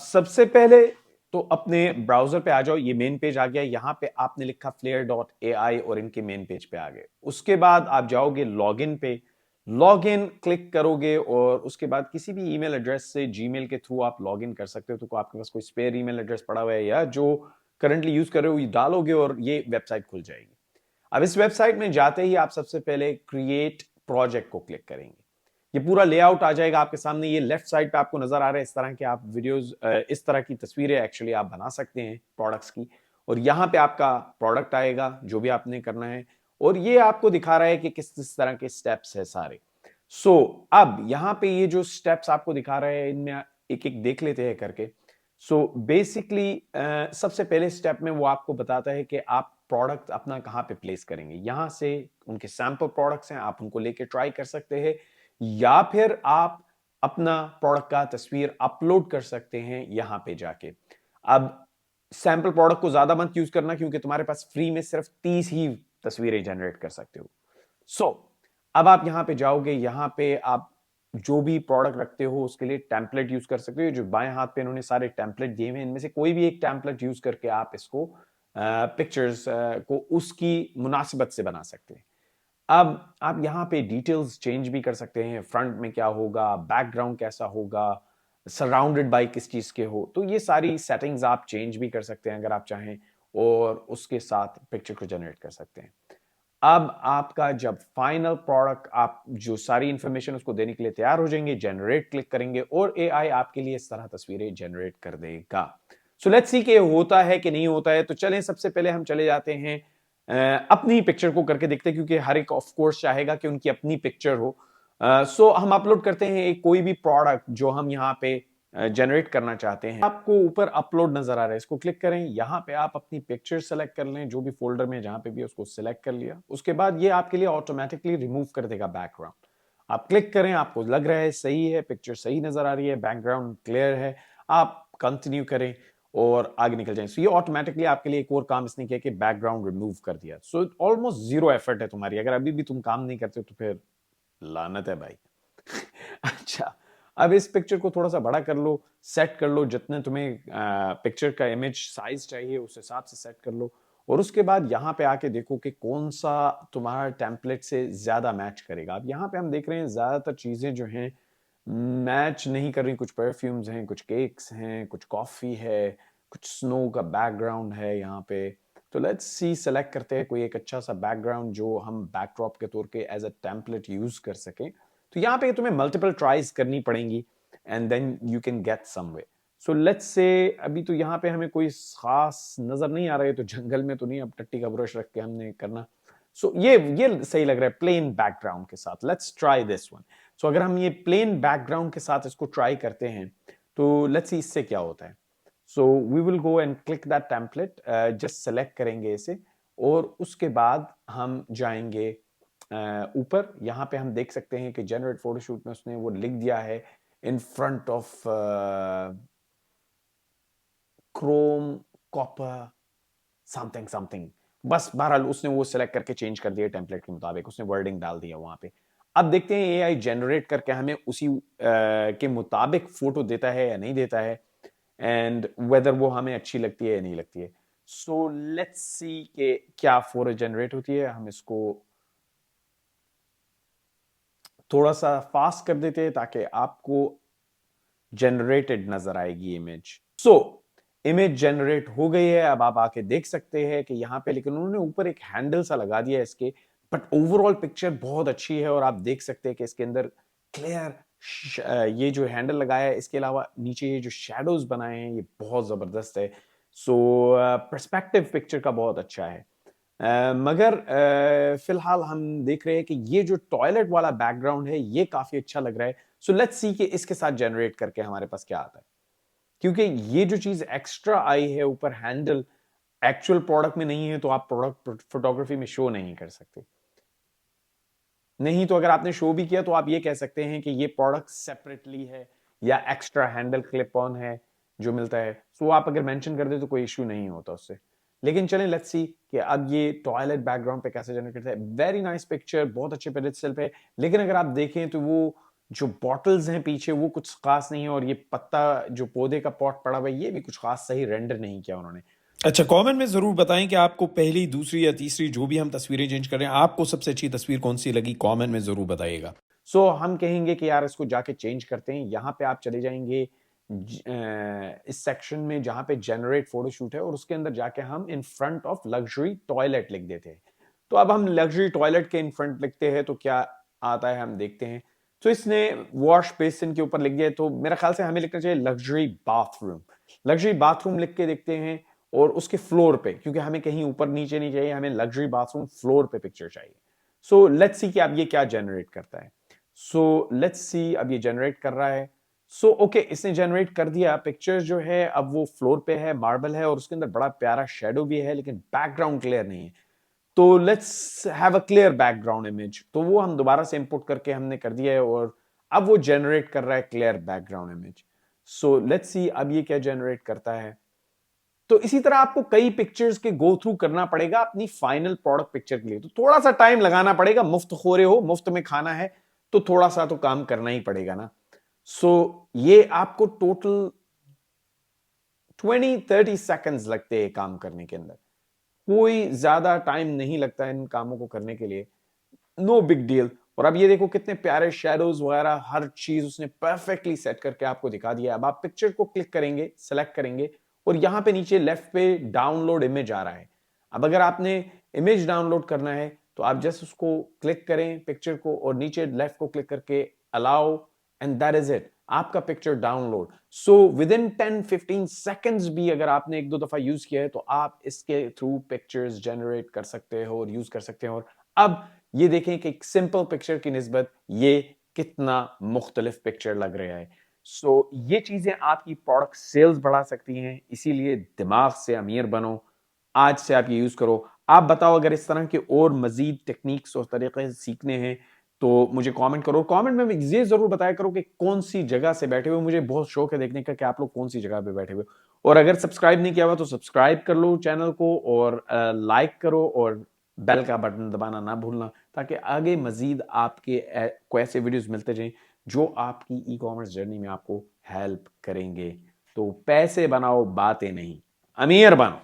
सबसे पहले तो अपने ब्राउजर पे आ जाओ, ये मेन पेज आ गया, यहां पे आपने लिखा flare.ai और इनके मेन पेज पे आ गए। उसके बाद आप जाओगे लॉगिन पे, लॉगिन क्लिक करोगे और उसके बाद किसी भी ईमेल एड्रेस से जीमेल के थ्रू आप लॉगिन कर सकते हो। तो आपके पास कोई स्पेयर ईमेल एड्रेस पड़ा हुआ है या जो करंटली यूज कर रहे हो ये डालोगे और ये वेबसाइट खुल जाएगी। अब इस वेबसाइट में जाते ही आप सबसे पहले क्रिएट प्रोजेक्ट को क्लिक करेंगे। ये पूरा लेआउट आ जाएगा आपके सामने। ये लेफ्ट साइड पे आपको नजर आ रहा है इस तरह के आप वीडियोस, इस तरह की तस्वीरें एक्चुअली आप बना सकते हैं प्रोडक्ट्स की। और यहां पे आपका प्रोडक्ट आएगा जो भी आपने करना है, और ये आपको दिखा रहा है कि किस किस तरह के स्टेप्स है सारे। अब यहां पे ये जो स्टेप्स आपको दिखा रहे हैं इनमें एक एक देख लेते हैं करके। बेसिकली सबसे पहले स्टेप में वो आपको बताता है कि आप प्रोडक्ट अपना कहां पे प्लेस करेंगे। यहां से उनके सैंपल प्रोडक्ट्स हैं, आप उनको लेके ट्राई कर सकते हैं, या फिर आप अपना प्रोडक्ट का तस्वीर अपलोड कर सकते हैं यहां पे जाके। अब सैंपल प्रोडक्ट को ज्यादा मत यूज करना क्योंकि तुम्हारे पास फ्री में सिर्फ 30 ही तस्वीरें जनरेट कर सकते हो। सो अब आप यहां पे जाओगे, यहां पे आप जो भी प्रोडक्ट रखते हो उसके लिए टेम्पलेट यूज कर सकते हो। जो बाएं हाथ पे इन्होंने सारे टेम्पलेट दिए हुए हैं, इनमें से कोई भी एक टेम्पलेट यूज करके आप इसको पिक्चर्स को उसकी मुनासिबत से बना सकते हैं। अब आप यहां पे डिटेल्स चेंज भी कर सकते हैं, फ्रंट में क्या होगा, बैकग्राउंड कैसा होगा, सराउंडेड बाय किस चीज के हो, तो ये सारी सेटिंग्स आप चेंज भी कर सकते हैं अगर आप चाहें, और उसके साथ पिक्चर को जनरेट कर सकते हैं। अब आपका जब फाइनल प्रोडक्ट, आप जो सारी इंफॉर्मेशन उसको देने के लिए तैयार हो जाएंगे, जनरेट क्लिक करेंगे और एआई आपके लिए इस तरह तस्वीरें जनरेट कर देगा। सो लेट्स सी कि होता है कि नहीं होता है। तो चलें, सबसे पहले हम चले जाते हैं अपनी पिक्चर को करके देखते हैं, क्योंकि हर एक ऑफ कोर्स चाहेगा कि उनकी अपनी पिक्चर हो। हम अपलोड करते हैं एक कोई भी प्रोडक्ट जो हम यहाँ पे जनरेट करना चाहते हैं। आपको ऊपर अपलोड नजर आ रहा है, इसको क्लिक करें, यहां पे आप अपनी पिक्चर सेलेक्ट कर लें, जो भी फोल्डर में जहां पे भी उसको सिलेक्ट कर लिया। उसके बाद ये आपके लिए ऑटोमेटिकली रिमूव कर देगा बैकग्राउंड। आप क्लिक करें, आपको लग रहा है सही है, पिक्चर सही नजर आ रही है, बैकग्राउंड क्लियर है, आप कंटिन्यू करें और आगे निकल जाएं। ये ऑटोमेटिकली आपके लिए एक और काम इसने किया कि बैकग्राउंड रिमूव कर दिया। ऑलमोस्ट जीरो एफर्ट है तुम्हारी। अगर अभी भी तुम काम नहीं करते तो फिर लानत है भाई। अच्छा, अब इस पिक्चर को थोड़ा सा बड़ा कर लो, सेट कर लो, जितने तुम्हें पिक्चर का इमेज साइज चाहिए उस हिसाब से सेट कर लो। और उसके बाद यहाँ पे आके देखो कि कौन सा तुम्हारा टेम्पलेट से ज्यादा मैच करेगा। अब यहाँ पे हम देख रहे हैं ज्यादातर चीजें जो हैं मैच नहीं कर रही। कुछ परफ्यूम्स हैं, कुछ केक्स हैं, कुछ कॉफी है, कुछ स्नो का बैकग्राउंड है यहाँ पे। तो लेट्स सी, सेलेक्ट करते हैं कोई एक अच्छा सा बैकग्राउंड जो हम बैकड्रॉप के तौर पे एज अ टेम्पलेट यूज कर सकें। तो यहाँ पे तुम्हें मल्टीपल ट्राइज करनी पड़ेंगी and then you can get some way. So let's say अभी तो यहाँ पे हमें कोई खास नजर नहीं आ रहा है, तो जंगल में तो नहीं अब टट्टी का ब्रश रख के हमने करना। ये सही लग रहा है प्लेन बैकग्राउंड के साथ। Let's try this one. अगर हम ये प्लेन बैकग्राउंड के साथ इसको ट्राई करते हैं तो लेट्स सी इससे क्या होता है। We will go and click that template, just select करेंगे इसे, और उसके बाद हम जाएंगे ऊपर। यहां पे हम देख सकते हैं कि जनरेट फोटोशूट में उसने वो लिख दिया है in front of Chrome copper something something. बस बहरहाल उसने वो सिलेक्ट करके चेंज कर दिया टेम्पलेट के मुताबिक, उसने वर्डिंग डाल दिया वहां पे। अब देखते हैं एआई जनरेट करके हमें उसी के मुताबिक फोटो देता है या नहीं देता है, एंड वेदर वो हमें अच्छी लगती है या नहीं लगती है। लेट्स सी कि क्या फोटो जनरेट होती है। हम इसको थोड़ा सा फास्ट कर देते हैं ताकि आपको जनरेटेड नजर आएगी इमेज। इमेज जनरेट हो गई है। अब आप आके देख सकते हैं कि यहाँ पे, लेकिन उन्होंने ऊपर एक हैंडल सा लगा दिया है इसके, बट ओवरऑल पिक्चर बहुत अच्छी है। और आप देख सकते हैं कि इसके अंदर क्लियर ये जो हैंडल लगाया है, इसके अलावा नीचे ये जो शेडोज बनाए हैं ये बहुत जबरदस्त है। पर्सपेक्टिव पिक्चर का बहुत अच्छा है। मगर फिलहाल हम देख रहे हैं कि ये जो टॉयलेट वाला बैकग्राउंड है ये काफी अच्छा लग रहा है। लेट्स सी कि इसके साथ जनरेट करके हमारे पास क्या आता है, क्योंकि ये जो चीज एक्स्ट्रा आई है ऊपर हैंडल, एक्चुअल प्रोडक्ट में नहीं है, तो आप प्रोडक्ट फोटोग्राफी में शो नहीं कर सकते। नहीं तो अगर आपने शो भी किया तो आप ये कह सकते हैं कि ये प्रोडक्ट सेपरेटली है या एक्स्ट्रा हैंडल क्लिप ऑन है जो मिलता है। आप अगर मेंशन कर दे तो कोई इश्यू नहीं होता उससे। लेकिन चलें, लेट्स सी कि अब ये टॉयलेट बैकग्राउंड पे कैसे जनरेट करता है। वेरी नाइस पिक्चर, बहुत अच्छे पेडिस्टल पे। लेकिन अगर आप देखें तो वो जो बॉटल्स हैं पीछे वो कुछ खास नहीं है, और ये पत्ता जो पौधे का पॉट पड़ा हुआ है ये भी कुछ खास सही रेंडर नहीं किया उन्होंने। अच्छा, कमेंट में ज़रूर बताएं कि आपको पहली, दूसरी या तीसरी जो भी हम तस्वीरें चेंज कर रहे हैं, आपको सबसे अच्छी तस्वीर कौन सी लगी, कमेंट में ज़रूर बताइएगा। हम कहेंगे कि यार इसको जाके चेंज करते हैं। यहाँ पे आप चले जाएंगे इस सेक्शन में जहां पे जनरेट फोटोशूट है, और उसके अंदर जाके हम in front of luxury toilet लिख देते हैं। तो अब हम लग्जरी टॉयलेट के इन फ्रंट लिखते हैं तो क्या आता है हम देखते हैं। तो इसने वॉश बेसिन के ऊपर लिख दिया, तो मेरा ख्याल से हमें लिखना चाहिए लग्जरी बाथरूम। लग्जरी बाथरूम लिख के देखते हैं, और उसके फ्लोर पे, क्योंकि हमें कहीं ऊपर नीचे नहीं चाहिए, हमें लग्जरी बाथरूम फ्लोर पे पिक्चर चाहिए। सो लेट्स सी कि अब ये क्या जनरेट करता है। सो लेट्स सी अब ये जनरेट कर रहा है। सो ओके, इसने जनरेट कर दिया। पिक्चर जो है अब वो फ्लोर पे है, मार्बल है, और उसके अंदर बड़ा प्यारा शेडो भी है, लेकिन बैकग्राउंड क्लियर नहीं है। तो let's have a clear background image. तो वो हम दोबारा से इंपुट करके हमने कर दिया है, और अब वो जनरेट कर रहा है clear background image. So let's see अब ये क्या जनरेट करता है। तो इसी तरह आपको कई पिक्चर्स के गो थ्रू करना पड़ेगा अपनी फाइनल प्रोडक्ट पिक्चर के लिए। तो थोड़ा सा टाइम लगाना पड़ेगा, मुफ्त खोरे हो, मुफ्त में खाना है, तो थोड़ा सा तो काम करना ही पड़ेगा ना। सो ये आपको टोटल 20-30 सेकंड्स लगते हैं काम करने के अंदर। कोई ज्यादा टाइम नहीं लगता इन कामों को करने के लिए, नो बिग डील। और अब ये देखो कितने प्यारे शेडोज वगैरह हर चीज उसने परफेक्टली सेट करके आपको दिखा दिया। अब आप पिक्चर को क्लिक करेंगे, सेलेक्ट करेंगे, और यहां पे नीचे लेफ्ट पे डाउनलोड इमेज आ रहा है। अब अगर आपने इमेज डाउनलोड करना है तो आप जस्ट उसको क्लिक करें पिक्चर को, और नीचे लेफ्ट को क्लिक करके allow, and that is it, आपका picture download. So within 10-15 seconds भी अगर आपने एक दो दफा यूज किया है तो आप इसके थ्रू पिक्चर्स जनरेट कर सकते हो और यूज कर सकते हो। और अब ये देखें कि एक सिंपल पिक्चर की निस्बत ये कितना मुख्तलिफ पिक्चर लग रहा है। ये चीजें आपकी प्रोडक्ट सेल्स बढ़ा सकती हैं, इसीलिए दिमाग से अमीर बनो। आज से आप ये यूज करो। आप बताओ अगर इस तरह के और मजीद टेक्निक्स और तरीके सीखने हैं तो मुझे कमेंट करो। कमेंट में ये जरूर बताया करो कि कौन सी जगह से बैठे हुए। मुझे बहुत शौक है देखने का कि आप लोग कौन सी जगह पे बैठे हुए। और अगर सब्सक्राइब नहीं किया हुआ तो सब्सक्राइब कर लो चैनल को, और लाइक करो, और बेल का बटन दबाना ना भूलना, ताकि आगे मजीद आपके को ऐसे वीडियोस मिलते जाएं जो आपकी ई कॉमर्स जर्नी में आपको हेल्प करेंगे। तो पैसे बनाओ, बातें नहीं, अमीर बनो।